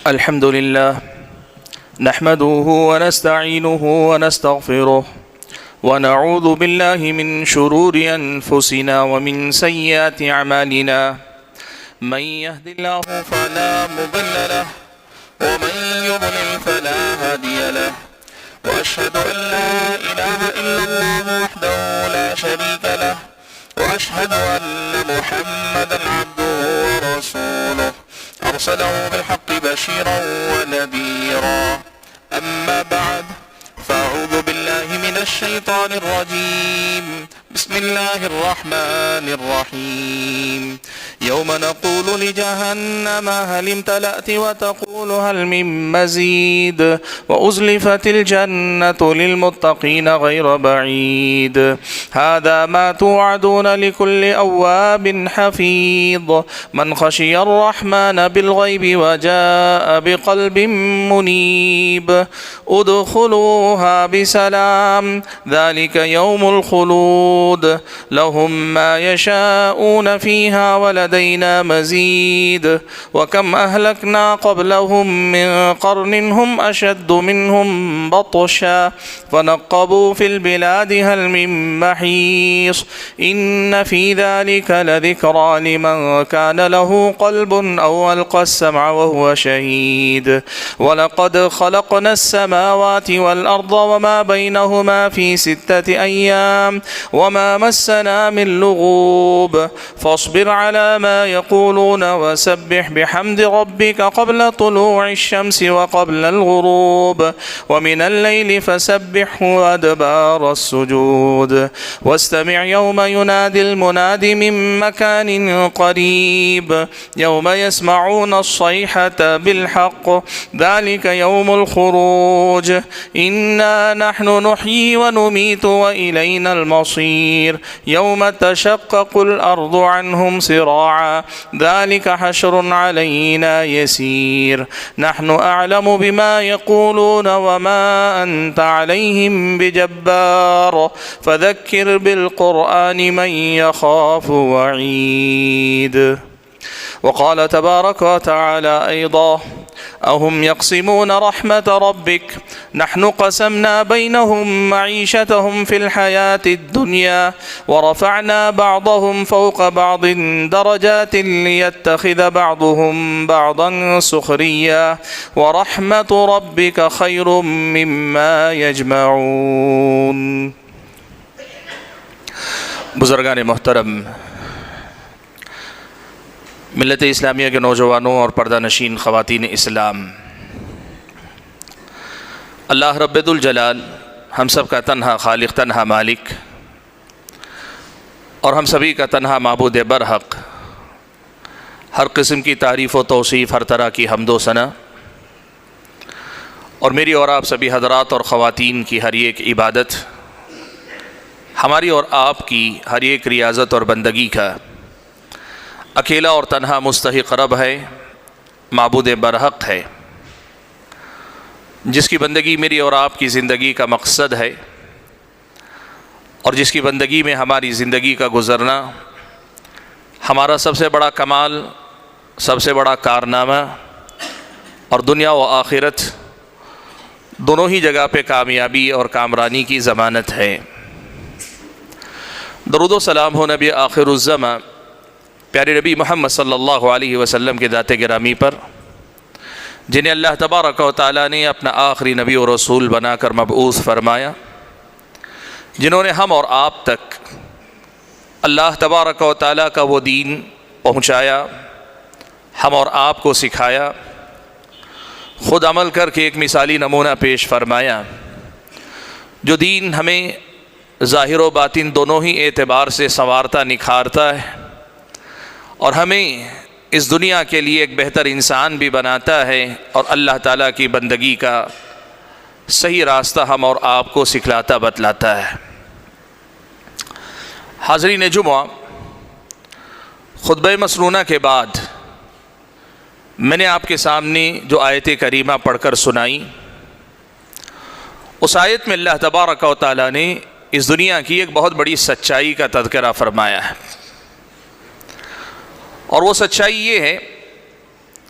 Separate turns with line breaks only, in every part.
الحمد لله نحمده ونستعينه ونستغفره ونعوذ بالله من شرور أنفسنا ومن سيئات أعمالنا من يهد الله فلا مضل له ومن يضلل فلا هادي له وأشهد أن لا إله إلا الله وحده لا شريك له وأشهد أن محمدا عبده ورسوله أرسله بالحق بشيرا ونذيرا أما بعد فأعوذ بالله من الشيطان الرجيم بسم الله الرحمن الرحيم يوم نقول لجهنم هل امتلأت وتقول هل من مزيد وأزلفت الجنة للمتقين غير بعيد هذا ما توعدون لكل أواب حفيظ من خشي الرحمن بالغيب وجاء بقلب منيب ادخلوها بسلام ذلك يوم الخلود لهم ما يشاءون فيها ولدينا مزيد وكم أهلكنا قبلهم من قرن هم أشد منهم بطشا فنقبوا في البلاد هل من محيص إن في ذلك لذكرى لمن كان له قلب أو ألقى السمع وهو شهيد ولقد خلقنا السماوات والأرض وما بينهما في 6 أيام وما مسنا من لغوب فاصبر على ما يقولون وسبح بحمد ربك قبل طلوع الشمس وقبل الغروب ومن الليل فسبحه وأدبار السجود واستمع يوم ينادي المناد من مكان قريب يوم يسمعون الصيحة بالحق ذلك يوم الخروج إنا نحن نحيي ونميت وإلينا المصير يوم تشقق الأرض عنهم صراعا ذلك حشر علينا يسير نحن أعلم بما يقولون وما أنت عليهم بجبار فذكر بالقرآن من يخاف وعيد وقال تبارك وتعالى أيضا أهم يقسمون رحمة ربك نحن قسمنا بينهم معيشتهم في الحياة الدنيا ورفعنا بعضهم فوق بعض درجات ليتخذ بعضهم بعضا سخريا ورحمة ربك خير مما يجمعون. بزرگان محترم، ملت اسلامیہ کے نوجوانوں اور پردہ نشین خواتین اسلام، اللہ رب الجلال ہم سب کا تنہا خالق، تنہا مالک اور ہم سبھی کا تنہا معبود برحق، ہر قسم کی تعریف و توصیف، ہر طرح کی حمد و ثنا، اور میری اور آپ سبھی حضرات اور خواتین کی ہر ایک عبادت، ہماری اور آپ کی ہر ایک ریاضت اور بندگی کا اکیلا اور تنہا مستحق رب ہے، معبود برحق ہے، جس کی بندگی میری اور آپ کی زندگی کا مقصد ہے، اور جس کی بندگی میں ہماری زندگی کا گزرنا ہمارا سب سے بڑا کمال، سب سے بڑا کارنامہ، اور دنیا و آخرت دونوں ہی جگہ پہ کامیابی اور کامرانی کی ضمانت ہے۔ درود و سلام ہو نبی آخر الزماں، پیارے نبی محمد صلی اللہ علیہ وسلم کے ذات گرامی پر، جنہیں اللہ تبارک و تعالیٰ نے اپنا آخری نبی و رسول بنا کر مبعوث فرمایا، جنہوں نے ہم اور آپ تک اللہ تبارک و تعالیٰ کا وہ دین پہنچایا، ہم اور آپ کو سکھایا، خود عمل کر کے ایک مثالی نمونہ پیش فرمایا، جو دین ہمیں ظاہر و باطن دونوں ہی اعتبار سے سنوارتا، نکھارتا ہے، اور ہمیں اس دنیا کے لیے ایک بہتر انسان بھی بناتا ہے، اور اللہ تعالیٰ کی بندگی کا صحیح راستہ ہم اور آپ کو سکھلاتا بتلاتا ہے۔ حاضرین جمعہ، خطبہ مسنونہ کے بعد میں نے آپ کے سامنے جو آیت کریمہ پڑھ کر سنائی، اس آیت میں اللہ تبارک و تعالیٰ نے اس دنیا کی ایک بہت بڑی سچائی کا تذکرہ فرمایا ہے، اور وہ سچائی یہ ہے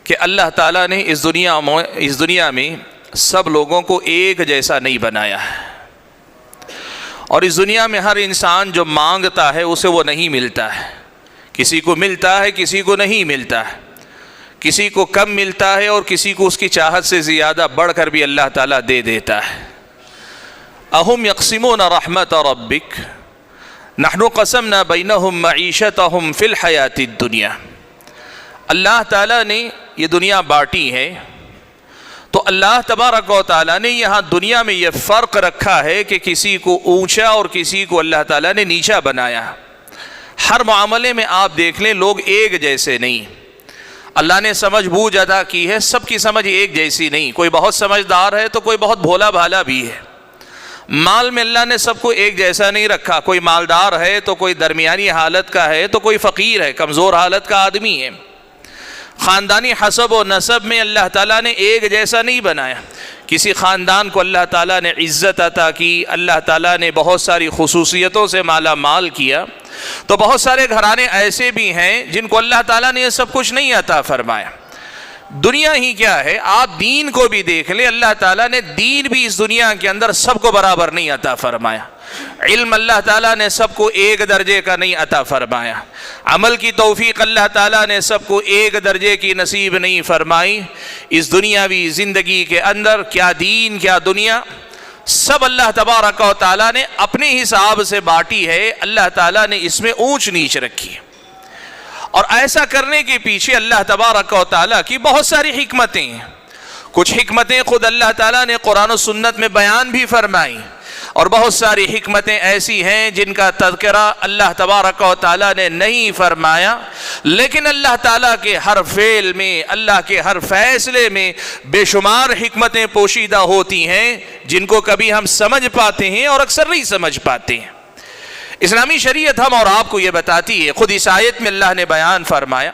کہ اللہ تعالیٰ نے اس دنیا میں سب لوگوں کو ایک جیسا نہیں بنایا ہے، اور اس دنیا میں ہر انسان جو مانگتا ہے اسے وہ نہیں ملتا ہے، کسی کو ملتا ہے کسی کو نہیں ملتا ہے، کسی کو کم ملتا ہے اور کسی کو اس کی چاہت سے زیادہ بڑھ کر بھی اللہ تعالیٰ دے دیتا ہے۔ اہم یقسمون رحمت ربک نحن قسمنا بینہم معیشتہم فی الحیات الدنیا۔ اللہ تعالیٰ نے یہ دنیا بانٹی ہے، تو اللہ تبارک و تعالیٰ نے یہاں دنیا میں یہ فرق رکھا ہے کہ کسی کو اونچا اور کسی کو اللہ تعالیٰ نے نیچا بنایا۔ ہر معاملے میں آپ دیکھ لیں لوگ ایک جیسے نہیں، اللہ نے سمجھ بوجھ ادا کی ہے، سب کی سمجھ ایک جیسی نہیں، کوئی بہت سمجھدار ہے تو کوئی بہت بھولا بھالا بھی ہے۔ مال میں اللہ نے سب کو ایک جیسا نہیں رکھا، کوئی مالدار ہے تو کوئی درمیانی حالت کا ہے تو کوئی فقیر ہے، کمزور حالت کا آدمی ہے۔ خاندانی حسب و نسب میں اللہ تعالیٰ نے ایک جیسا نہیں بنایا، کسی خاندان کو اللہ تعالیٰ نے عزت عطا کی، اللہ تعالیٰ نے بہت ساری خصوصیتوں سے مالا مال کیا، تو بہت سارے گھرانے ایسے بھی ہیں جن کو اللہ تعالیٰ نے یہ سب کچھ نہیں عطا فرمایا۔ دنیا ہی کیا ہے، آپ دین کو بھی دیکھ لیں، اللہ تعالیٰ نے دین بھی اس دنیا کے اندر سب کو برابر نہیں عطا فرمایا۔ علم اللہ تعالیٰ نے سب کو ایک درجے کا نہیں عطا فرمایا، عمل کی توفیق اللہ تعالیٰ نے سب کو ایک درجے کی نصیب نہیں فرمائی۔ اس دنیاوی زندگی کے اندر کیا دین کیا دنیا، سب اللہ تبارک و تعالیٰ نے اپنے حساب سے بانٹی ہے، اللہ تعالیٰ نے اس میں اونچ نیچ رکھی ہے، اور ایسا کرنے کے پیچھے اللہ تبارک و تعالیٰ کی بہت ساری حکمتیں ہیں۔ کچھ حکمتیں خود اللہ تعالیٰ نے قرآن و سنت میں بیان بھی فرمائی، اور بہت ساری حکمتیں ایسی ہیں جن کا تذکرہ اللہ تبارک و تعالیٰ نے نہیں فرمایا، لیکن اللہ تعالیٰ کے ہر فعل میں، اللہ کے ہر فیصلے میں بے شمار حکمتیں پوشیدہ ہوتی ہیں جن کو کبھی ہم سمجھ پاتے ہیں اور اکثر نہیں سمجھ پاتے ہیں۔ اسلامی شریعت ہم اور آپ کو یہ بتاتی ہے، خود اس آیت میں اللہ نے بیان فرمایا،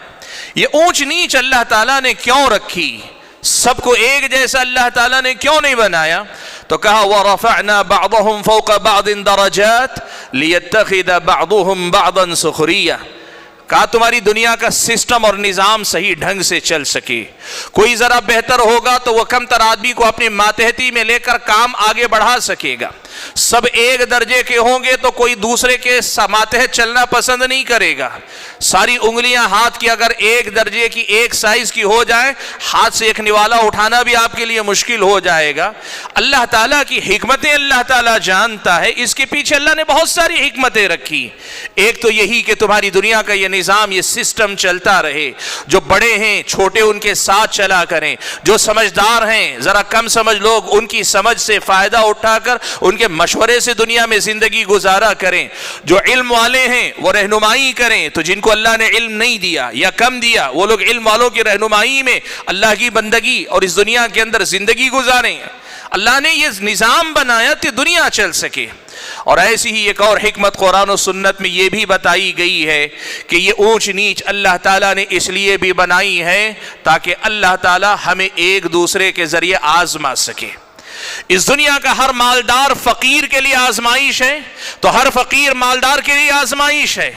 یہ اونچ نیچ اللہ تعالیٰ نے کیوں رکھی، سب کو ایک جیسا اللہ تعالیٰ نے کیوں نہیں بنایا؟ تو کہا وَرَفَعْنَا بَعْضَهُمْ فَوْقَ بَعْضٍ دَرَجَاتٍ لِيَتَّخِذَ بَعْضُهُمْ بَعْضًا سُخْرِيًّا۔ کہا تمہاری دنیا کا سسٹم اور نظام صحیح ڈھنگ سے چل سکے، کوئی ذرا بہتر ہوگا تو وہ کم تر آدمی کو اپنے ماتحتی میں لے کر کام آگے بڑھا سکے گا، سب ایک درجے کے ہوں گے تو کوئی دوسرے کے ماتحت چلنا پسند نہیں کرے گا، ساری انگلیاں ہاتھ کی اگر ایک درجے کی ایک سائز کی ہو جائیں، ہاتھ سے ایک نوالا اٹھانا بھی آپ کے لیے مشکل ہو جائے گا۔ اللہ تعالیٰ کی حکمتیں اللہ تعالیٰ جانتا ہے، اس کے پیچھے اللہ نے بہت ساری حکمتیں رکھی۔ ایک تو یہی کہ تمہاری دنیا کا یہ نظام، یہ سسٹم چلتا رہے، جو بڑے ہیں چھوٹے ان کے ساتھ چلا کریں، جو سمجھدار ہیں ذرا کم سمجھ لوگ ان کی سمجھ سے فائدہ اٹھا کر ان کے مشورے سے دنیا میں زندگی گزارا کریں، جو علم والے ہیں وہ رہنمائی کریں، تو جن کو اللہ نے علم نہیں دیا یا کم دیا وہ لوگ علم والوں کی رہنمائی میں اللہ کی بندگی اور اس دنیا کے اندر زندگی گزاریں۔ اللہ نے یہ نظام بنایا کہ دنیا چل سکے۔ اور ایسی ہی ایک اور حکمت قرآن و سنت میں یہ بھی بتائی گئی ہے کہ یہ اونچ نیچ اللہ تعالیٰ نے اس لیے بھی بنائی ہے تاکہ اللہ تعالیٰ ہمیں ایک دوسرے کے ذریعے آزما سکے۔ اس دنیا کا ہر مالدار فقیر کے لیے آزمائش ہے، تو ہر فقیر مالدار کے لیے آزمائش ہے۔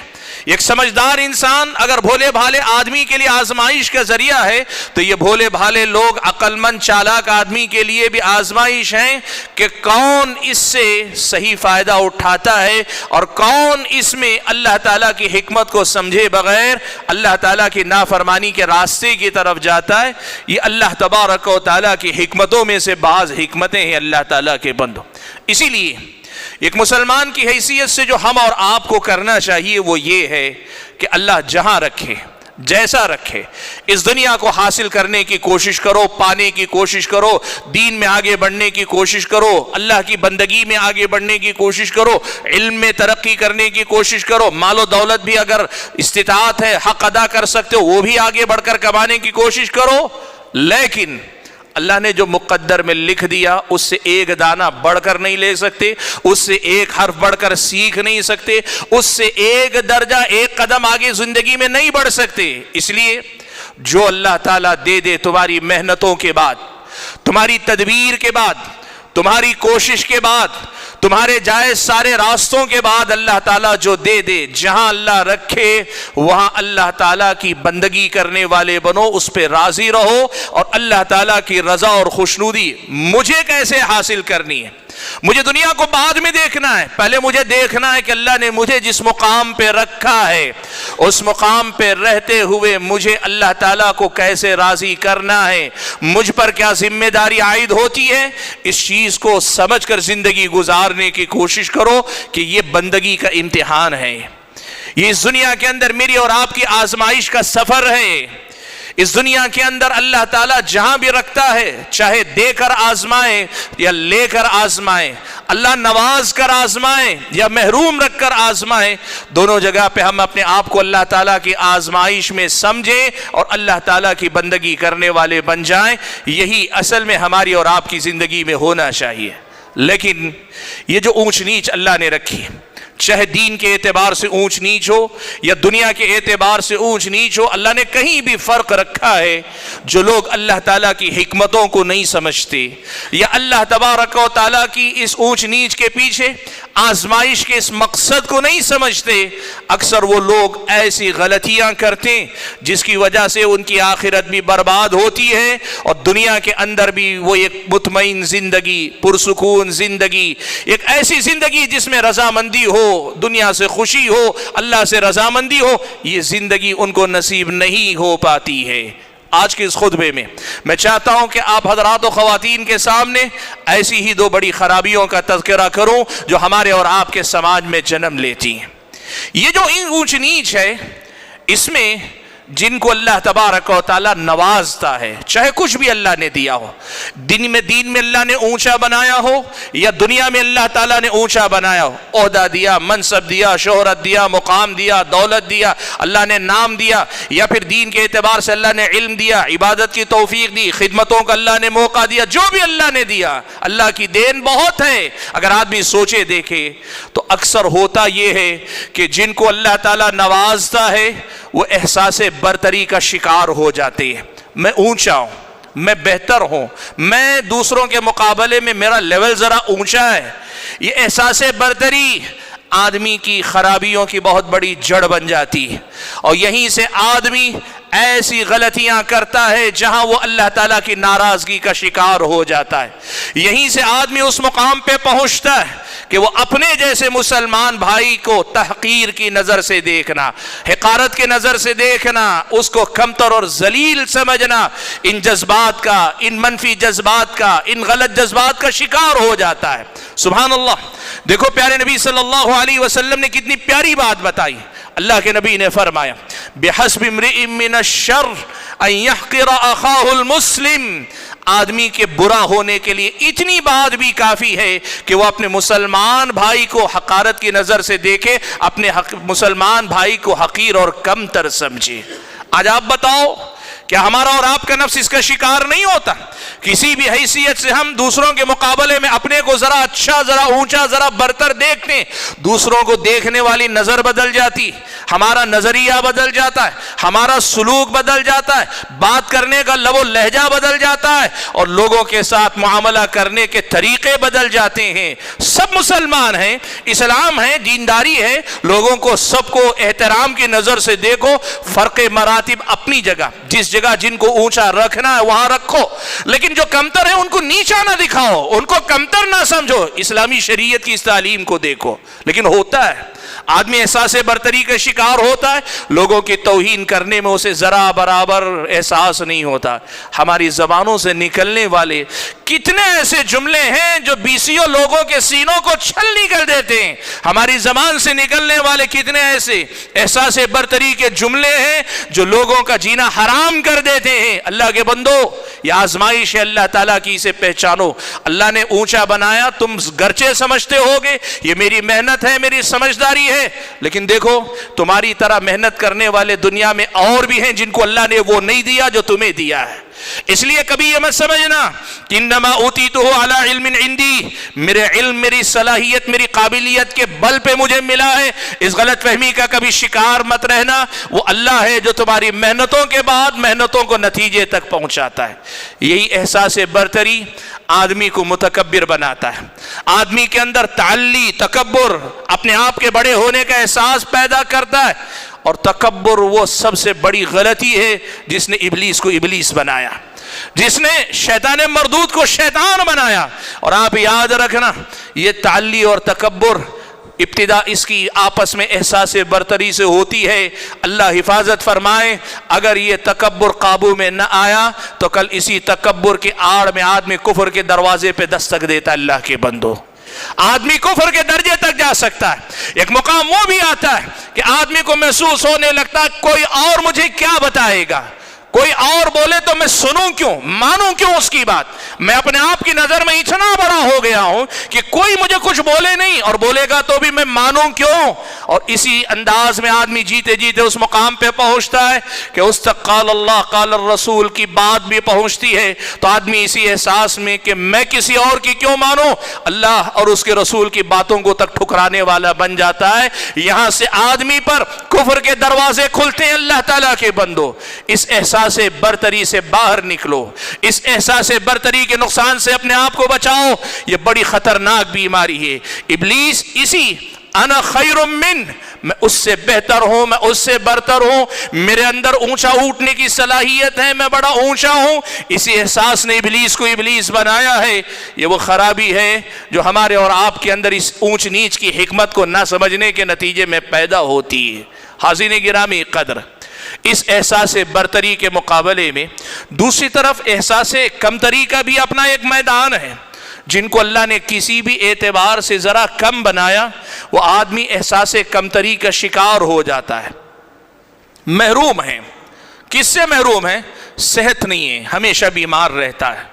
ایک سمجھدار انسان اگر بھولے بھالے آدمی کے لیے آزمائش کا ذریعہ ہے، تو یہ بھولے بھالے لوگ عقل مند چالاک آدمی کے لیے بھی آزمائش ہیں کہ کون اس سے صحیح فائدہ اٹھاتا ہے اور کون اس میں اللہ تعالیٰ کی حکمت کو سمجھے بغیر اللہ تعالیٰ کی نافرمانی کے راستے کی طرف جاتا ہے۔ یہ اللہ تبارک و تعالیٰ کی حکمتوں میں سے بعض حکمتیں ہیں اللہ تعالیٰ کے بندوں۔ اسی لیے ایک مسلمان کی حیثیت سے جو ہم اور آپ کو کرنا چاہیے وہ یہ ہے کہ اللہ جہاں رکھے جیسا رکھے، اس دنیا کو حاصل کرنے کی کوشش کرو، پانے کی کوشش کرو، دین میں آگے بڑھنے کی کوشش کرو، اللہ کی بندگی میں آگے بڑھنے کی کوشش کرو، علم میں ترقی کرنے کی کوشش کرو، مال و دولت بھی اگر استطاعت ہے حق ادا کر سکتے ہو وہ بھی آگے بڑھ کر کمانے کی کوشش کرو، لیکن اللہ نے جو مقدر میں لکھ دیا اس سے ایک دانہ بڑھ کر نہیں لے سکتے، اس سے ایک حرف بڑھ کر سیکھ نہیں سکتے، اس سے ایک درجہ ایک قدم آگے زندگی میں نہیں بڑھ سکتے۔ اس لیے جو اللہ تعالیٰ دے دے تمہاری محنتوں کے بعد، تمہاری تدبیر کے بعد، تمہاری کوشش کے بعد، تمہارے جائز سارے راستوں کے بعد اللہ تعالیٰ جو دے دے، جہاں اللہ رکھے وہاں اللہ تعالیٰ کی بندگی کرنے والے بنو، اس پہ راضی رہو، اور اللہ تعالیٰ کی رضا اور خوشنودی مجھے کیسے حاصل کرنی ہے؟ مجھے دنیا کو بعد میں دیکھنا ہے، پہلے مجھے دیکھنا ہے کہ اللہ نے مجھے جس مقام پہ رکھا ہے اس مقام پہ رہتے ہوئے مجھے اللہ تعالیٰ کو کیسے راضی کرنا ہے، مجھ پر کیا ذمہ داری عائد ہوتی ہے، اس چیز کو سمجھ کر زندگی گزارنے کی کوشش کرو کہ یہ بندگی کا امتحان ہے، یہ اس دنیا کے اندر میری اور آپ کی آزمائش کا سفر ہے۔ اس دنیا کے اندر اللہ تعالیٰ جہاں بھی رکھتا ہے، چاہے دے کر آزمائے یا لے کر آزمائے، اللہ نواز کر آزمائے یا محروم رکھ کر آزمائے، دونوں جگہ پہ ہم اپنے آپ کو اللہ تعالیٰ کی آزمائش میں سمجھیں اور اللہ تعالیٰ کی بندگی کرنے والے بن جائیں۔ یہی اصل میں ہماری اور آپ کی زندگی میں ہونا چاہیے۔ لیکن یہ جو اونچ نیچ اللہ نے رکھی، چاہے دین کے اعتبار سے اونچ نیچ ہو یا دنیا کے اعتبار سے اونچ نیچ ہو، اللہ نے کہیں بھی فرق رکھا ہے۔ جو لوگ اللہ تعالیٰ کی حکمتوں کو نہیں سمجھتے یا اللہ تبارک و تعالیٰ کی اس اونچ نیچ کے پیچھے آزمائش کے اس مقصد کو نہیں سمجھتے، اکثر وہ لوگ ایسی غلطیاں کرتے جس کی وجہ سے ان کی آخرت بھی برباد ہوتی ہے اور دنیا کے اندر بھی وہ ایک مطمئن زندگی، پرسکون زندگی، ایک ایسی زندگی جس میں رضامندی ہو، دنیا سے خوشی ہو، اللہ سے رضامندی ہو، یہ زندگی ان کو نصیب نہیں ہو پاتی ہے۔ آج کے اس خطبے میں میں چاہتا ہوں کہ آپ حضرات و خواتین کے سامنے ایسی ہی دو بڑی خرابیوں کا تذکرہ کروں جو ہمارے اور آپ کے سماج میں جنم لیتی ہیں۔ یہ جو اونچ نیچ ہے، اس میں جن کو اللہ تبارک و تعالیٰ نوازتا ہے، چاہے کچھ بھی اللہ نے دیا ہو، دین میں اللہ نے اونچا بنایا ہو یا دنیا میں اللہ تعالیٰ نے اونچا بنایا ہو، عہدہ دیا، منصب دیا، شہرت دیا، مقام دیا، دولت دیا، اللہ نے نام دیا، یا پھر دین کے اعتبار سے اللہ نے علم دیا، عبادت کی توفیق دی، خدمتوں کا اللہ نے موقع دیا، جو بھی اللہ نے دیا، اللہ کی دین بہت ہے۔ اگر آدمی سوچے دیکھے تو اکثر ہوتا یہ ہے کہ جن کو اللہ تعالیٰ نوازتا ہے وہ احساس برتری کا شکار ہو جاتے ہیں۔ میں اونچا ہوں، میں بہتر ہوں، میں دوسروں کے مقابلے میں میرا لیول ذرا اونچا ہے۔ یہ احساس برتری آدمی کی خرابیوں کی بہت بڑی جڑ بن جاتی ہے، اور یہیں سے آدمی ایسی غلطیاں کرتا ہے جہاں وہ اللہ تعالیٰ کی ناراضگی کا شکار ہو جاتا ہے۔ یہیں سے آدمی اس مقام پہ پہنچتا ہے کہ وہ اپنے جیسے مسلمان بھائی کو تحقیر کی نظر سے دیکھنا، حقارت کی نظر سے دیکھنا، اس کو کمتر اور ذلیل سمجھنا، ان جذبات کا، ان منفی جذبات کا، ان غلط جذبات کا شکار ہو جاتا ہے۔ سبحان اللہ! دیکھو پیارے نبی صلی اللہ علیہ وسلم نے کتنی پیاری بات بتائی۔ اللہ کے نبی نے فرمایا بِحَسْبِ امْرِئٍ مِّنَ الشَّرِّ أَن يَحْقِرَ أَخَاهُ الْمُسْلِمِ، آدمی کے برا ہونے کے لیے اتنی بات بھی کافی ہے کہ وہ اپنے مسلمان بھائی کو حقارت کی نظر سے دیکھے، اپنے مسلمان بھائی کو حقیر اور کمتر سمجھے۔ آج آپ بتاؤ کیا ہمارا اور آپ کا نفس اس کا شکار نہیں ہوتا؟ کسی بھی حیثیت سے ہم دوسروں کے مقابلے میں اپنے کو ذرا اچھا، ذرا اونچا، ذرا برتر دیکھتے ہیں، دوسروں کو دیکھنے والی نظر بدل جاتی، ہمارا نظریہ بدل جاتا ہے، ہمارا سلوک بدل جاتا ہے، بات کرنے کا لب و لہجہ بدل جاتا ہے، اور لوگوں کے ساتھ معاملہ کرنے کے طریقے بدل جاتے ہیں۔ سب مسلمان ہیں، اسلام ہے، دینداری ہے، لوگوں کو سب کو احترام کی نظر سے دیکھو، فرق مراتب اپنی جگہ، جس جگہ جن کو اونچا رکھنا ہے وہاں رکھو، لیکن جو کمتر ہے ان کو نیچا نہ دکھاؤ، ان کو کمتر نہ سمجھو، اسلامی شریعت کی اس تعلیم کو دیکھو۔ لیکن ہوتا ہے آدمی احساس برتری کا شکار ہوتا ہے، لوگوں کی توہین کرنے میں اسے ذرا برابر احساس نہیں ہوتا۔ ہماری زبانوں سے نکلنے والے کتنے ایسے جملے ہیں جو بیسیوں لوگوں کے سینوں کو چھل نکل دیتے ہیں۔ ہماری زبان سے نکلنے والے کتنے ایسے احساس برتری کے جملے ہیں جو لوگوں کا جینا حرام کر دیتے ہیں۔ اللہ کے بندو، یہ آزمائش ہے اللہ تعالیٰ کی، اسے پہچانو۔ اللہ نے اونچا بنایا، تم گرچہ سمجھتے ہوگے یہ میری محنت ہے، میری سمجھداری تمہاری ہے، لیکن دیکھو تمہاری طرح محنت کرنے والے دنیا میں اور بھی ہیں جن کو اللہ نے وہ نہیں دیا جو تمہیں دیا ہے۔ اس لیے کبھی یہ مت سمجھنا کہ انما اوتیتہ علی علم عندی، میرے علم، میری صلاحیت، میری قابلیت کے بل پہ مجھے ملا ہے، اس غلط فہمی کا کبھی شکار مت رہنا۔ وہ اللہ ہے جو تمہاری محنتوں کے بعد محنتوں کو نتیجے تک پہنچاتا ہے۔ یہی احساس برتری آدمی کو متکبر بناتا ہے، آدمی کے اندر تعلی، تکبر، اپنے آپ کے بڑے ہونے کا احساس پیدا کرتا ہے، اور تکبر وہ سب سے بڑی غلطی ہے جس نے ابلیس کو ابلیس بنایا، جس نے شیطان مردود کو شیطان بنایا۔ اور آپ یاد رکھنا یہ تعلی اور تکبر ابتدا اس کی آپس میں احساس برتری سے ہوتی ہے۔ اللہ حفاظت فرمائے اگر یہ تکبر قابو میں نہ آیا تو کل اسی تکبر کی آڑ میں آدمی کفر کے دروازے پہ دستک دیتا۔ اللہ کے بندو، آدمی کفر کے درجے تک جا سکتا ہے۔ ایک مقام وہ بھی آتا ہے کہ آدمی کو محسوس ہونے لگتا ہے کوئی اور مجھے کیا بتائے گا، کوئی اور بولے تو میں سنوں کیوں، مانوں کیوں اس کی بات۔ میں اپنے آپ کی نظر میں اتنا بڑا ہو گیا ہوں کہ کوئی مجھے کچھ بولے نہیں، اور بولے گا تو بھی میں مانوں کیوں۔ اور اسی انداز میں آدمی جیتے جیتے اس مقام پہ پہنچتا ہے کہ اس تک قال اللہ قال الرسول کی بات بھی پہنچتی ہے، تو آدمی اسی احساس میں کہ میں کسی اور کی کیوں مانوں، اللہ اور اس کے رسول کی باتوں کو تک ٹھکرانے والا بن جاتا ہے۔ یہاں سے آدمی پر کفر کے دروازے کھلتے ہیں۔ اللہ تعالیٰ کے بندو، اس احساس برتری سے باہر نکلو، اس احساس برتری کے نقصان سے اپنے آپ کو بچاؤ۔ یہ بڑی خطرناک بیماری ہے۔ ابلیس اسی انا خیر من، میں اس سے بہتر ہوں، میں اس سے برتر ہوں، میرے اندر اونچا اٹھنے کی صلاحیت ہے، میں بڑا اونچا ہوں، اسی احساس نے ابلیس کو ابلیس بنایا ہے۔ یہ وہ خرابی ہے جو ہمارے اور آپ کے اندر اس اونچ نیچ کی حکمت کو نہ سمجھنے کے نتیجے میں پیدا ہوتی ہے۔ حاضرین گرامی قدر، اس احساس برتری کے مقابلے میں دوسری طرف احساس کمتری کا بھی اپنا ایک میدان ہے۔ جن کو اللہ نے کسی بھی اعتبار سے ذرا کم بنایا وہ آدمی احساس کمتری کا شکار ہو جاتا ہے، محروم ہے۔ کس سے محروم ہے؟ صحت نہیں ہے، ہمیشہ بیمار رہتا ہے،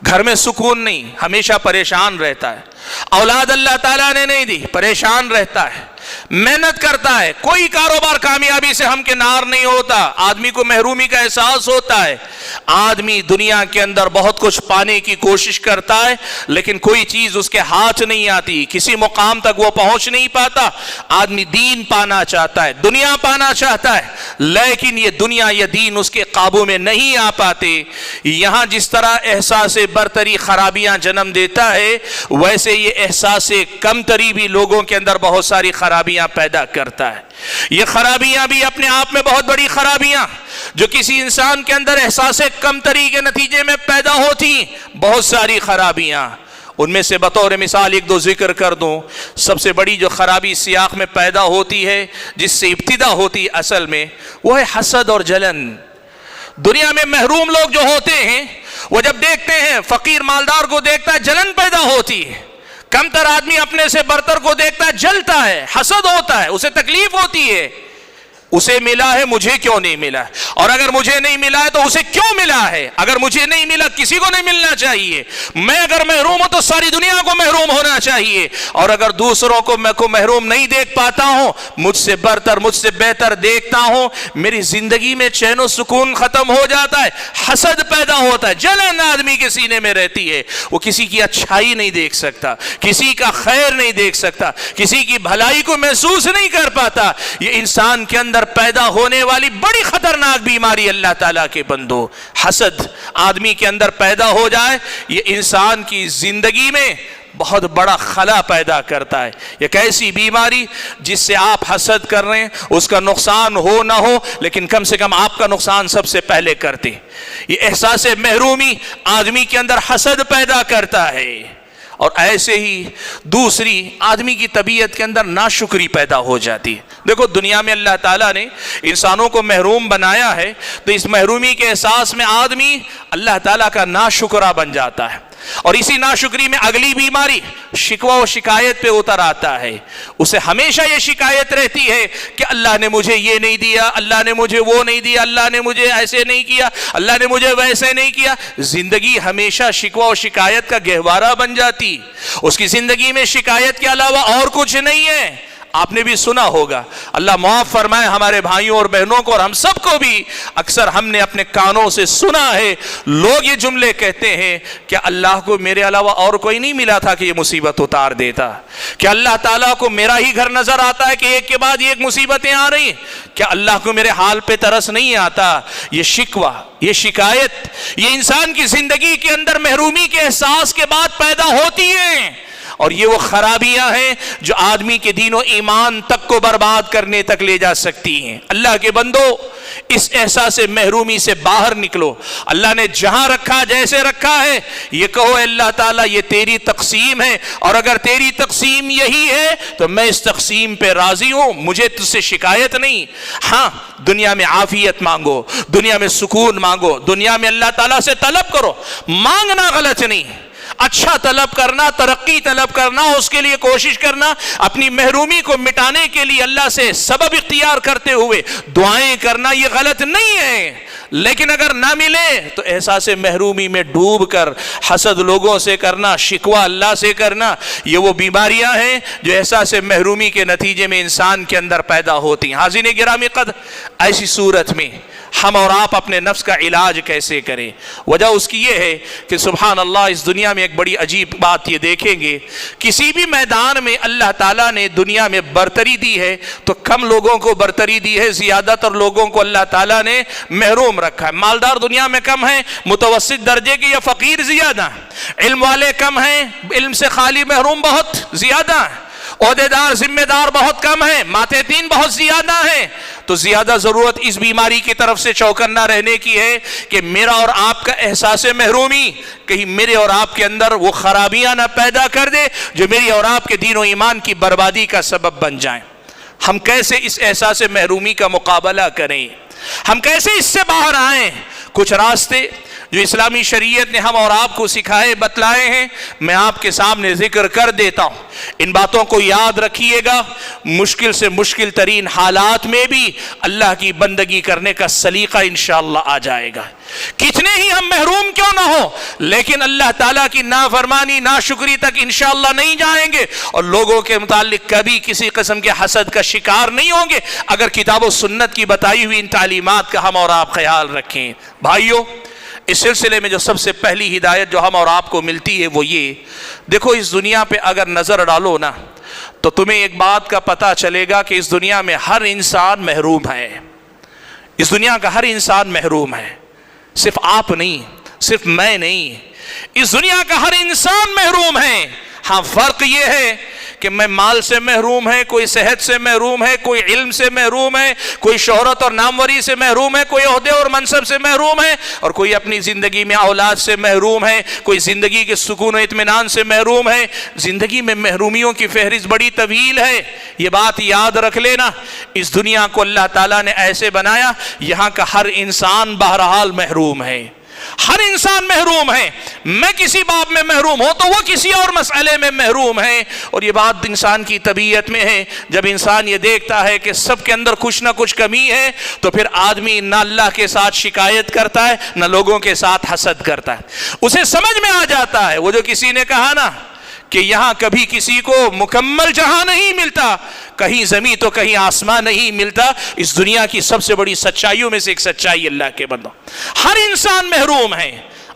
گھر میں سکون نہیں، ہمیشہ پریشان رہتا ہے، اولاد اللہ تعالیٰ نے نہیں دی، پریشان رہتا ہے، محنت کرتا ہے، کوئی کاروبار کامیابی سے ہمکنار نہیں ہوتا، آدمی کو محرومی کا احساس ہوتا ہے۔ آدمی دنیا کے اندر بہت کچھ پانے کی کوشش کرتا ہے لیکن کوئی چیز اس کے ہاتھ نہیں آتی، کسی مقام تک وہ پہنچ نہیں پاتا۔ آدمی دین پانا چاہتا ہے، دنیا پانا چاہتا ہے، لیکن یہ دنیا یہ دین اس کے قابو میں نہیں آ پاتے۔ یہاں جس طرح احساس برتری خرابیاں جنم دیتا ہے، ویسے یہ احساس کمتری بھی لوگوں کے اندر بہت ساری خرابیاں پیدا کرتا ہے۔ یہ خرابیاں بھی اپنے آپ میں بہت بڑی خرابیاں جو کسی انسان کے اندر احساس کمتری کے نتیجے میں پیدا ہوتی، بہت ساری خرابیاں، ان میں سے بطور مثال ایک دو ذکر کر دوں۔ سب سے بڑی جو خرابی سیاق میں پیدا ہوتی ہے، جس سے ابتدا ہوتی اصل میں، وہ ہے حسد اور جلن۔ دنیا میں محروم لوگ جو ہوتے ہیں وہ جب دیکھتے ہیں فقیر مالدار کو دیکھتا ہے، جلن پیدا ہوتی ہے۔ کمتر آدمی اپنے سے برتر کو دیکھتا ہے، جلتا ہے، حسد ہوتا ہے، اسے تکلیف ہوتی ہے، اسے ملا ہے مجھے کیوں نہیں ملا، اور اگر مجھے نہیں ملا ہے تو اسے کیوں ملا ہے، اگر مجھے نہیں ملا کسی کو نہیں ملنا چاہیے، میں اگر محروم ہوں تو ساری دنیا کو محروم ہونا چاہیے، اور اگر دوسروں کو میں محروم نہیں دیکھ پاتا ہوں، مجھ سے برتر مجھ سے بہتر دیکھتا ہوں، میری زندگی میں چین و سکون ختم ہو جاتا ہے، حسد پیدا ہوتا ہے، جلن آدمی کے سینے میں رہتی ہے، وہ کسی کی اچھائی نہیں دیکھ سکتا، کسی کا خیر نہیں دیکھ سکتا، کسی کی بھلائی کو محسوس نہیں کر پاتا۔ یہ انسان کے اندر پیدا ہونے والی بڑی خطرناک بیماری اللہ تعالیٰ کے بندو، حسد آدمی کے اندر پیدا ہو جائے، یہ انسان کی زندگی میں بہت بڑا خلا پیدا کرتا ہے۔ ایک ایسی بیماری جس سے آپ حسد کر رہے ہیں، اس کا نقصان ہو نہ ہو لیکن کم سے کم آپ کا نقصان سب سے پہلے کرتے۔ یہ احساس محرومی آدمی کے اندر حسد پیدا کرتا ہے، اور ایسے ہی دوسری آدمی کی طبیعت کے اندر ناشکری پیدا ہو جاتی ہے۔ دیکھو دنیا میں اللہ تعالیٰ نے انسانوں کو محروم بنایا ہے، تو اس محرومی کے احساس میں آدمی اللہ تعالیٰ کا ناشکرا بن جاتا ہے، اور اسی ناشکری میں اگلی بیماری شکوہ و شکایت پہ اتر آتا ہے۔ اسے ہمیشہ یہ شکایت رہتی ہے کہ اللہ نے مجھے یہ نہیں دیا، اللہ نے مجھے وہ نہیں دیا، اللہ نے مجھے ایسے نہیں کیا، اللہ نے مجھے ویسے نہیں کیا۔ زندگی ہمیشہ شکوہ و شکایت کا گہوارہ بن جاتی، اس کی زندگی میں شکایت کے علاوہ اور کچھ نہیں ہے۔ آپ نے بھی سنا ہوگا، اللہ معاف فرمائے ہمارے بھائیوں اور بہنوں کو اور ہم سب کو بھی، اکثر ہم نے اپنے کانوں سے سنا ہے لوگ یہ جملے کہتے ہیں کہ اللہ کو میرے علاوہ اور کوئی نہیں ملا تھا کہ یہ مصیبت اتار دیتا، کہ اللہ تعالیٰ کو میرا ہی گھر نظر آتا ہے کہ ایک کے بعد ایک مصیبتیں آ رہی ہیں، کیا اللہ کو میرے حال پہ ترس نہیں آتا؟ یہ شکوہ، یہ شکایت، یہ انسان کی زندگی کے اندر محرومی کے احساس کے بعد پیدا ہوتی ہیں، اور یہ وہ خرابیاں ہیں جو آدمی کے دین و ایمان تک کو برباد کرنے تک لے جا سکتی ہیں۔ اللہ کے بندو، اس احساس محرومی سے باہر نکلو۔ اللہ نے جہاں رکھا، جیسے رکھا ہے، یہ کہو اے اللہ تعالیٰ یہ تیری تقسیم ہے، اور اگر تیری تقسیم یہی ہے تو میں اس تقسیم پہ راضی ہوں، مجھے تجھ سے شکایت نہیں۔ ہاں، دنیا میں عافیت مانگو، دنیا میں سکون مانگو، دنیا میں اللہ تعالیٰ سے طلب کرو، مانگنا غلط نہیں، اچھا طلب کرنا، ترقی طلب کرنا، اس کے لیے کوشش کرنا، اپنی محرومی کو مٹانے کے لیے اللہ سے سبب اختیار کرتے ہوئے دعائیں کرنا، یہ غلط نہیں ہے۔ لیکن اگر نہ ملے تو احساس محرومی میں ڈوب کر حسد لوگوں سے کرنا، شکوہ اللہ سے کرنا، یہ وہ بیماریاں ہیں جو احساس محرومی کے نتیجے میں انسان کے اندر پیدا ہوتی ہیں۔ حاضرین گرامی قدر، ایسی صورت میں ہم اور آپ اپنے نفس کا علاج کیسے کریں؟ وجہ اس کی یہ ہے کہ سبحان اللہ، اس دنیا میں ایک بڑی عجیب بات یہ دیکھیں گے، کسی بھی میدان میں اللہ تعالیٰ نے دنیا میں برتری دی ہے تو کم لوگوں کو برتری دی ہے، زیادہ تر لوگوں کو اللہ تعالیٰ نے محروم رکھا ہے۔ مالدار دنیا میں کم ہیں، متوسط درجے کے یا فقیر زیادہ ہیں، علم والے کم ہیں، علم سے خالی محروم بہت زیادہ ہیں، عہدیدار ذمہ دار بہت کم ہیں، ماتحتین بہت زیادہ ہیں۔ تو زیادہ ضرورت اس بیماری کی طرف سے چوکنا رہنے کی ہے کہ میرا اور آپ کا احساس محرومی کہیں میرے اور آپ کے اندر وہ خرابیاں نہ پیدا کر دے جو میری اور آپ کے دین و ایمان کی بربادی کا سبب بن جائیں۔ ہم کیسے اس احساس محرومی کا مقابلہ کریں؟ ہم کیسے اس سے باہر آئیں؟ کچھ راستے جو اسلامی شریعت نے ہم اور آپ کو سکھائے بتلائے ہیں، میں آپ کے سامنے ذکر کر دیتا ہوں۔ ان باتوں کو یاد رکھیے گا، مشکل سے مشکل ترین حالات میں بھی اللہ کی بندگی کرنے کا سلیقہ انشاءاللہ آ جائے گا۔ کتنے ہی ہم محروم کیوں نہ ہو، لیکن اللہ تعالیٰ کی نافرمانی، ناشکری تک انشاءاللہ نہیں جائیں گے، اور لوگوں کے متعلق کبھی کسی قسم کے حسد کا شکار نہیں ہوں گے اگر کتاب و سنت کی بتائی ہوئی ان تعلیمات کا ہم اور آپ خیال رکھیں۔ بھائیو، اس سلسلے میں جو سب سے پہلی ہدایت جو ہم اور آپ کو ملتی ہے وہ یہ، دیکھو اس دنیا پہ اگر نظر ڈالو نا تو تمہیں ایک بات کا پتہ چلے گا کہ اس دنیا میں ہر انسان محروم ہے۔ اس دنیا کا ہر انسان محروم ہے، صرف آپ نہیں، صرف میں نہیں، اس دنیا کا ہر انسان محروم ہے۔ ہاں، فرق یہ ہے کہ میں مال سے محروم ہے، کوئی صحت سے محروم ہے، کوئی علم سے محروم ہے، کوئی شہرت اور ناموری سے محروم ہے، کوئی عہدے اور منصب سے محروم ہے، اور کوئی اپنی زندگی میں اولاد سے محروم ہے، کوئی زندگی کے سکون و اطمینان سے محروم ہے۔ زندگی میں محرومیوں کی فہرست بڑی طویل ہے، یہ بات یاد رکھ لینا۔ اس دنیا کو اللہ تعالیٰ نے ایسے بنایا، یہاں کا ہر انسان بہرحال محروم ہے، ہر انسان محروم ہے۔ میں کسی باب میں محروم ہوں تو وہ کسی اور مسئلے میں محروم ہے، اور یہ بات انسان کی طبیعت میں ہے۔ جب انسان یہ دیکھتا ہے کہ سب کے اندر کچھ نہ کچھ کمی ہے تو پھر آدمی نہ اللہ کے ساتھ شکایت کرتا ہے، نہ لوگوں کے ساتھ حسد کرتا ہے۔ اسے سمجھ میں آ جاتا ہے، وہ جو کسی نے کہا نا کہ یہاں کبھی کسی کو مکمل جہاں نہیں ملتا، کہیں زمین تو کہیں آسمان نہیں ملتا، اس دنیا کی سب سے بڑی سچائیوں میں سے ایک سچائی اللہ کے بندوں، ہر انسان محروم ہے۔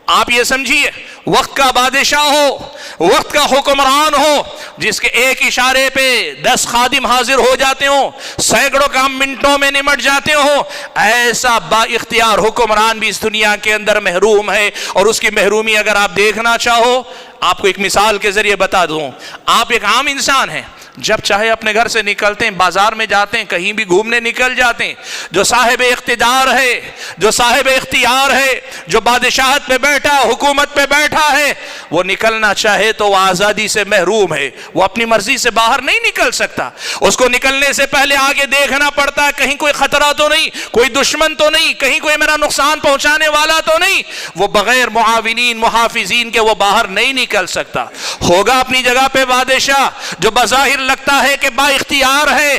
آپ یہ سمجھیے، وقت کا بادشاہ ہو، وقت کا حکمران ہو، جس کے ایک اشارے پہ 10 خادم حاضر ہو جاتے ہوں، سینکڑوں کام منٹوں میں نمٹ جاتے ہوں، ایسا با اختیار حکمران بھی اس دنیا کے اندر محروم ہے۔ اور اس کی محرومی اگر آپ دیکھنا چاہو، آپ کو ایک مثال کے ذریعے بتا دوں۔ آپ ایک عام انسان ہیں، جب چاہے اپنے گھر سے نکلتے ہیں، بازار میں جاتے ہیں، کہیں بھی گھومنے نکل جاتے ہیں۔ جو صاحب اقتدار ہے، جو صاحب اختیار ہے، جو بادشاہت پہ بیٹھا، حکومت پہ بیٹھا ہے، وہ نکلنا چاہے تو وہ آزادی سے محروم ہے، وہ اپنی مرضی سے باہر نہیں نکل سکتا۔ اس کو نکلنے سے پہلے آگے دیکھنا پڑتا ہے، کہیں کوئی خطرہ تو نہیں، کوئی دشمن تو نہیں، کہیں کوئی میرا نقصان پہنچانے والا تو نہیں۔ وہ بغیر معاونین، محافظین کے وہ باہر نہیں نکل سکتا۔ ہوگا اپنی جگہ پہ بادشاہ جو بظاہر لگتا ہے کہ با اختیار ہے،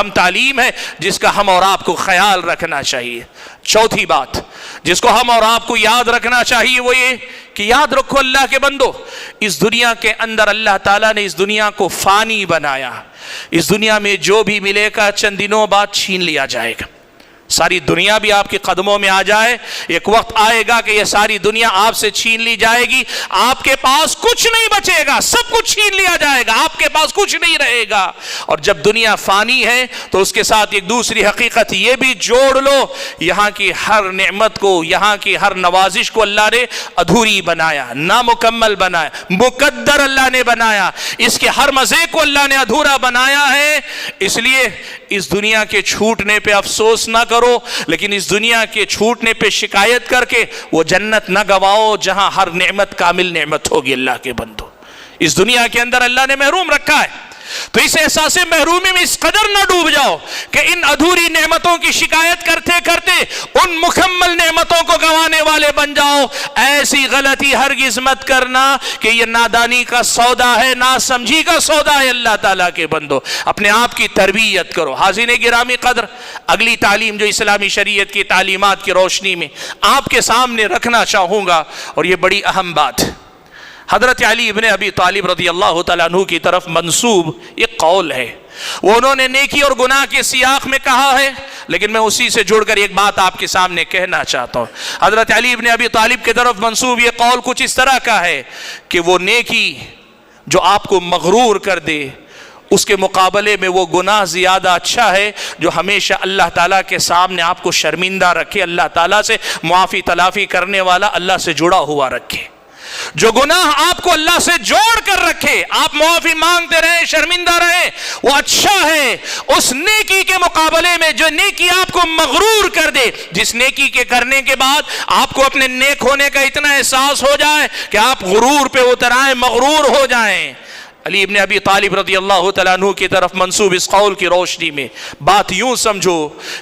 اہم تعلیم ہے جس کا ہم اور آپ کو خیال رکھنا چاہیے۔ چوتھی بات جس کو ہم اور آپ کو یاد رکھنا چاہیے وہ یہ کہ یاد رکھو اللہ کے بندو، اس دنیا کے اندر اللہ تعالیٰ نے اس دنیا کو فانی بنایا۔ اس دنیا میں جو بھی ملے گا چند دنوں بعد چھین لیا جائے گا۔ ساری دنیا بھی آپ کے قدموں میں آ جائے، ایک وقت آئے گا کہ یہ ساری دنیا آپ سے چھین لی جائے گی، آپ کے پاس کچھ نہیں بچے گا، سب کچھ چھین لیا جائے گا، آپ کے پاس کچھ نہیں رہے گا۔ اور جب دنیا فانی ہے تو اس کے ساتھ ایک دوسری حقیقت یہ بھی جوڑ لو، یہاں کی ہر نعمت کو، یہاں کی ہر نوازش کو اللہ نے ادھوری بنایا، نامکمل بنایا، مقدر اللہ نے بنایا، اس کے ہر مزے کو اللہ نے ادھورا بنایا ہے۔ اس لیے اس دنیا کے چھوٹنے پہ افسوس نہ کرو، لیکن اس دنیا کے چھوٹنے پہ شکایت کر کے وہ جنت نہ گواؤ جہاں ہر نعمت کامل نعمت ہوگی۔ اللہ کے بندو، اس دنیا کے اندر اللہ نے محروم رکھا ہے، تو اس احساس محرومی میں اس قدر نہ ڈوب جاؤ کہ ان ادھوری نعمتوں کی شکایت کرتے کرتے ان مکمل نعمتوں کو گوانے والے بن جاؤ۔ ایسی غلطی ہرگز مت کرنا کہ یہ نادانی کا سودا ہے، ناسمجھی کا سودا ہے۔ اللہ تعالیٰ کے بندو، اپنے آپ کی تربیت کرو۔ حاضرین گرامی قدر، اگلی تعلیم جو اسلامی شریعت کی تعلیمات کی روشنی میں آپ کے سامنے رکھنا چاہوں گا، اور یہ بڑی اہم بات، حضرت علی ابن ابی طالب رضی اللہ تعالیٰ عنہ کی طرف منسوب ایک قول ہے، وہ انہوں نے نیکی اور گناہ کے سیاق میں کہا ہے، لیکن میں اسی سے جڑ کر ایک بات آپ کے سامنے کہنا چاہتا ہوں۔ حضرت علی ابن ابی طالب کی طرف منسوب یہ قول کچھ اس طرح کا ہے کہ وہ نیکی جو آپ کو مغرور کر دے، اس کے مقابلے میں وہ گناہ زیادہ اچھا ہے جو ہمیشہ اللہ تعالیٰ کے سامنے آپ کو شرمندہ رکھے، اللہ تعالیٰ سے معافی تلافی کرنے والا، اللہ سے جڑا ہوا رکھے۔ جو گناہ آپ کو اللہ سے جوڑ کر رکھے، آپ معافی مانگتے رہیں، شرمندہ رہیں، وہ اچھا ہے اس نیکی کے مقابلے میں جو نیکی آپ کو مغرور کر دے، جس نیکی کے کرنے کے بعد آپ کو اپنے نیک ہونے کا اتنا احساس ہو جائے کہ آپ غرور پہ اتر آئیں، مغرور ہو جائیں۔ علی ابن ابی طالب رضی اللہ تعالیٰ عنہ کی طرف منسوب اس قول کی روشنی میں بات یوں سمجھو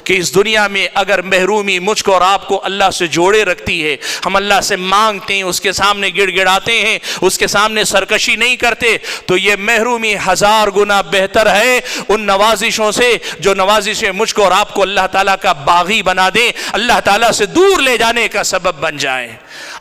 کہ اس دنیا میں اگر محرومی مجھ کو اور آپ کو اللہ سے جوڑے رکھتی ہے، ہم اللہ سے مانگتے ہیں، اس کے سامنے گڑ گڑاتے ہیں، اس کے سامنے سرکشی نہیں کرتے، تو یہ محرومی 1000 گنا بہتر ہے ان نوازشوں سے جو نوازشیں مجھ کو اور آپ کو اللہ تعالیٰ کا باغی بنا دیں، اللہ تعالیٰ سے دور لے جانے کا سبب بن جائیں۔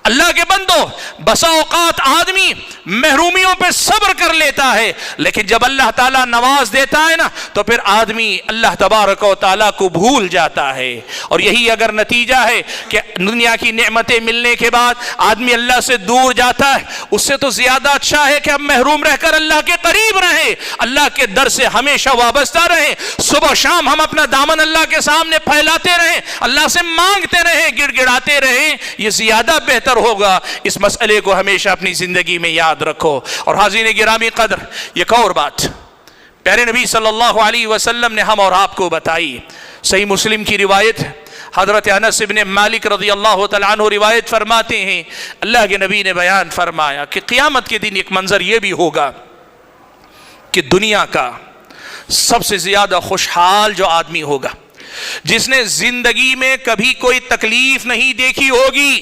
اللہ کے بندو، بسا اوقات آدمی محرومیوں پہ صبر کر لیتا ہے، لیکن جب اللہ تعالیٰ نواز دیتا ہے نا تو پھر آدمی اللہ تبارک و تعالیٰ کو بھول جاتا ہے۔ اور یہی اگر نتیجہ ہے کہ دنیا کی نعمتیں ملنے کے بعد آدمی اللہ سے دور جاتا ہے، اس سے تو زیادہ اچھا ہے کہ ہم محروم رہ کر اللہ کے قریب رہیں، اللہ کے در سے ہمیشہ وابستہ رہیں، صبح شام ہم اپنا دامن اللہ کے سامنے پھیلاتے رہیں، اللہ سے مانگتے رہیں، گڑ گڑاتے رہیں، یہ زیادہ بہتر ہوگا۔ اس مسئلے کو ہمیشہ اپنی زندگی میں یاد رکھو۔ اور حاضرین گرامی قدر، ایک اور بات پیارے نبی صلی اللہ علیہ وسلم نے ہم اور آپ کو بتائی، صحیح مسلم کی روایت، حضرت انس بن مالک رضی اللہ تعالیٰ عنہ روایت فرماتے ہیں، اللہ کے نبی نے بیان فرمایا کہ قیامت کے دن ایک منظر یہ بھی ہوگا کہ دنیا کا سب سے زیادہ خوشحال جو آدمی ہوگا، جس نے زندگی میں کبھی کوئی تکلیف نہیں دیکھی ہوگی،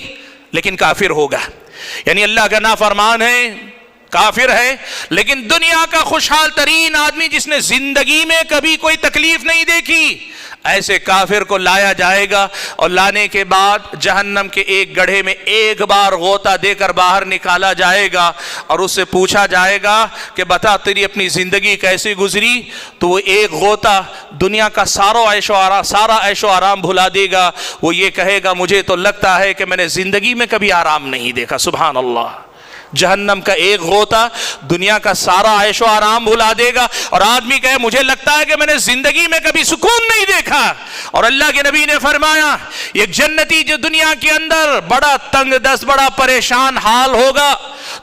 لیکن کافر ہوگا، یعنی اللہ کا نافرمان ہے، کافر ہے، لیکن دنیا کا خوشحال ترین آدمی جس نے زندگی میں کبھی کوئی تکلیف نہیں دیکھی، ایسے کافر کو لایا جائے گا، اور لانے کے بعد جہنم کے ایک گڑھے میں ایک بار غوطہ دے کر باہر نکالا جائے گا، اور اس سے پوچھا جائے گا کہ بتا تیری اپنی زندگی کیسے گزری، تو وہ ایک غوطہ دنیا کا سارا عیش و آرام بھلا دے گا، وہ یہ کہے گا مجھے تو لگتا ہے کہ میں نے زندگی میں کبھی آرام نہیں دیکھا۔ سبحان اللہ، جہنم کا ایک غوطہ دنیا کا سارا عیش و آرام بھلا دے گا، اور آدمی کہے مجھے لگتا ہے کہ میں نے زندگی میں کبھی سکون نہیں دیکھا۔ اور اللہ کے نبی نے فرمایا ایک جنتی جو دنیا کے اندر بڑا تنگ دست، بڑا پریشان حال ہوگا،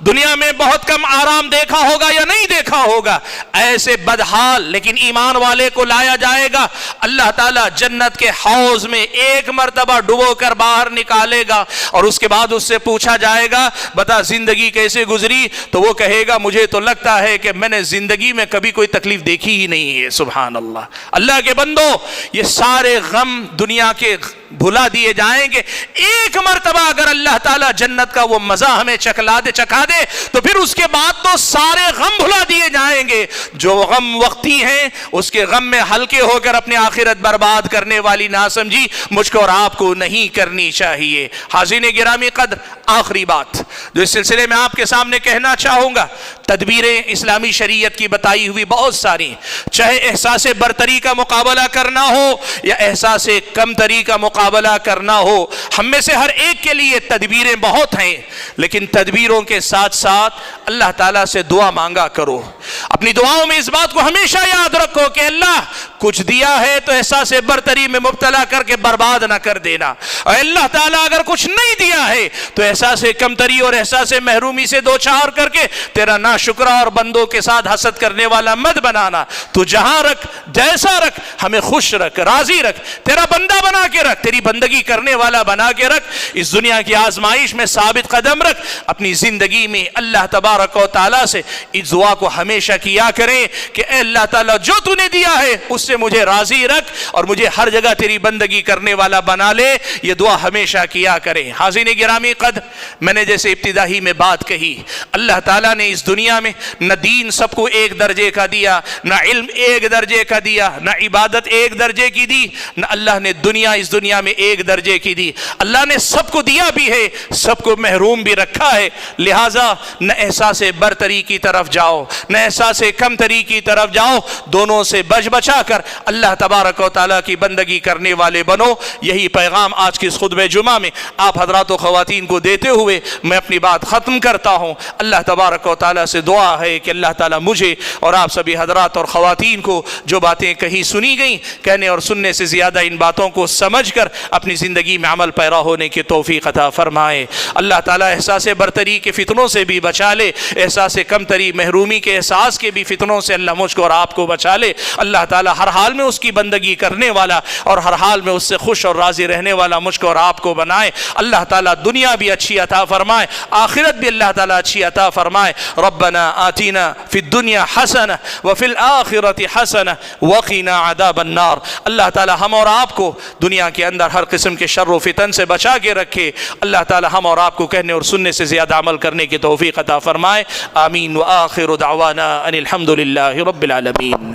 دنیا میں بہت کم آرام دیکھا ہوگا یا نہیں دیکھا ہوگا، ایسے بدحال لیکن ایمان والے کو لایا جائے گا، اللہ تعالیٰ جنت کے حوض میں ایک مرتبہ ڈبو کر باہر نکالے گا، اور اس کے بعد اس سے پوچھا جائے گا بتا زندگی کیسے گزری، تو وہ کہے گا مجھے تو لگتا ہے کہ میں نے زندگی میں کبھی کوئی تکلیف دیکھی ہی نہیں ہے۔ سبحان اللہ، اللہ کے بندو، یہ سارے غم دنیا کے بھلا دیے جائیں گے۔ ایک مرتبہ اگر اللہ تعالیٰ جنت کا وہ مزہ ہمیں چکھا دے تو پھر اس کے بعد تو سارے غم بھلا دیے جائیں گے۔ جو غم وقتی ہیں اس کے غم میں ہلکے ہو کر اپنے آخرت برباد کرنے والی ناسمجھی مجھ کو اور آپ کو نہیں کرنی چاہیے۔ حاضرین گرامی قدر، آخری بات جو اس سلسلے میں آپ کے سامنے کہنا چاہوں گا، تدبیریں اسلامی شریعت کی بتائی ہوئی بہت ساری، چاہے احساس برتری کا مقابلہ کرنا ہو یا احساس کمتری کا مقابلہ کرنا ہو، ہم میں سے ہر ایک کے لیے تدبیریں بہت ہیں، لیکن تدبیروں کے ساتھ ساتھ اللہ تعالیٰ سے دعا مانگا کرو۔ اپنی دعاؤں میں اس بات کو ہمیشہ یاد رکھو کہ اللہ کچھ دیا ہے تو احساس برتری میں مبتلا کر کے برباد نہ کر دینا، اور اللہ تعالیٰ اگر کچھ نہیں دیا ہے تو احساس کمتری اور احساس محرومی سے دوچار کر کے تیرا ناشکرہ اور بندوں کے ساتھ حسد کرنے والا مت بنانا۔ تو جہاں رکھ، جیسا رکھ، ہمیں خوش رکھ، راضی رکھ، تیرا بندہ بنا کے رکھ، تیری بندگی کرنے والا بنا کے رکھ، اس دنیا کی آزمائش میں ثابت قدم رکھ۔ اپنی زندگی میں اللہ تبارک و تعالیٰ سے اس دعا کو ہمیشہ کیا کریں کہ اے اللہ تعالیٰ جو تو نے دیا ہے اس سے مجھے راضی رکھ اور مجھے ہر جگہ تیری بندگی کرنے والا بنا لے۔ یہ دعا ہمیشہ کیا کریں۔ حاضرین گرامی قدر، میں نے جیسے ابتدائی میں بات کہی، اللہ تعالیٰ نے اس دنیا میں نہ دین سب کو ایک درجے کا دیا، نہ علم ایک درجے کا دیا، نہ عبادت ایک درجے کی دی، نہ اللہ نے دنیا اس دنیا میں ایک درجے کی دی۔ اللہ نے سب کو دیا بھی ہے، سب کو محروم بھی رکھا ہے۔ لہٰذا نہ احساس برتری کی طرف جاؤ، نہ احساس کمتری کی طرف جاؤ، دونوں سے بچا کر اللہ تبارک و تعالیٰ کی بندگی کرنے والے بنو۔ یہی پیغام آج کی اس خطبہ جمعہ میں آپ حضرات و خواتین کو دیتے ہوئے میں اپنی بات ختم کرتا ہوں۔ اللہ تبارک و تعالیٰ سے دعا ہے کہ اللہ تعالیٰ مجھے اور آپ سبھی حضرات اور خواتین کو جو باتیں کہیں سنی گئیں، کہنے اور سننے سے زیادہ ان باتوں کو سمجھ کر اپنی زندگی میں عمل پیرا ہونے کی توفیق عطا فرمائے۔ اللہ تعالیٰ احساس برتری کے فتنوں سے بھی بچا لے، احساس کمتری محرومی کے احساس کے بھی فتنوں سے اللہ مجھ کو اور آپ کو بچا لے۔ اللہ تعالیٰ ہر حال میں اس کی بندگی کرنے والا اور ہر حال میں اس سے خوش اور راضی رہنے والا مجھ کو اور آپ کو بنائے۔ اللہ تعالیٰ دنیا بھی اچھی عطا فرمائے، آخرت بھی اللہ تعالیٰ اچھی عطا فرمائے۔ ربنا آتینا فی الدنیا حسنہ وفی الآخرۃ حسنہ وقنا عذاب النار۔ اللہ تعالیٰ ہم اور آپ کو دنیا کے اندر ہر قسم کے شر و فتن سے بچا کے رکھے۔ اللہ تعالیٰ ہم اور آپ کو کہنے اور سننے سے زیادہ عمل کرنے کی توفیق عطا فرمائے۔ آمین۔ وآخر دعوانا ان الحمد للہ رب العالمین۔